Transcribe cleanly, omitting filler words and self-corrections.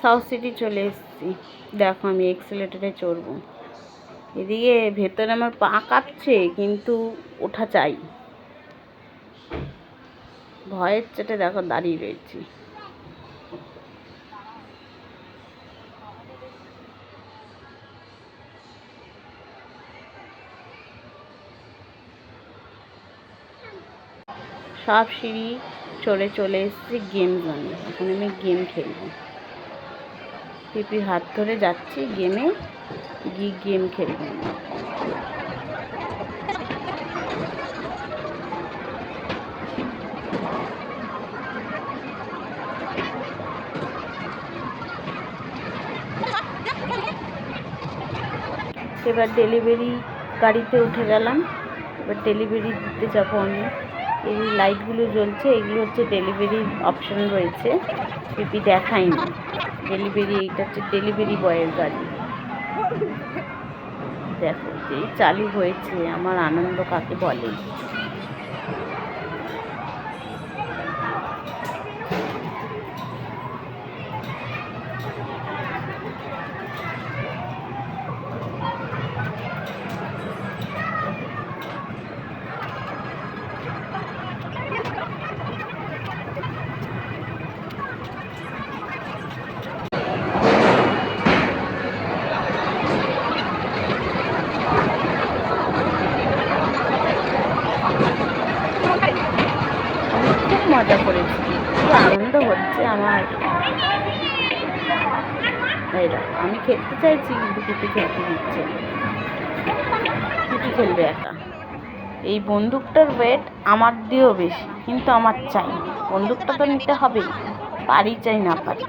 South city চলে এসেছি। দেখো আমি এক্সেলেটারে চড়বো। এদিকে ভেতরে আমার পা কাঁপছে, কিন্তু ওঠা চাই। ভয়ের চোটে দেখো দাঁড়িয়ে রয়েছি। সব সিঁড়ি চড়ে চলে এসেছি গেম জোনে। এখন আমি গেম খেলবো। পিপির হাত ধরে যাচ্ছি গেমে, গিয়ে গেম খেলবো। এবার ডেলিভারি গাড়িতে উঠে গেলাম। এবার ডেলিভারি দিতে যাবো আমি। এই লাইটগুলো জ্বলছে, এগুলো হচ্ছে ডেলিভারির অপশন রয়েছে। পিপি দেখায়নি ডেলিভারি, এইটা হচ্ছে ডেলিভারি বয়ের গাড়ি। দেখো যেই চালু হয়েছে, আমার আনন্দ কাকে বলে। খুব মজা করেছি, খুব আনন্দ হচ্ছে আমার। আমি খেলতে চাইছি, কিন্তু পিপি খেলতে দিচ্ছে। পিপি খেলবে একা। এই বন্দুকটার ওয়েট আমার দিয়েও বেশি, কিন্তু আমার চাই। বন্দুকটা তো নিতে হবেই, পারি চাই না পারি।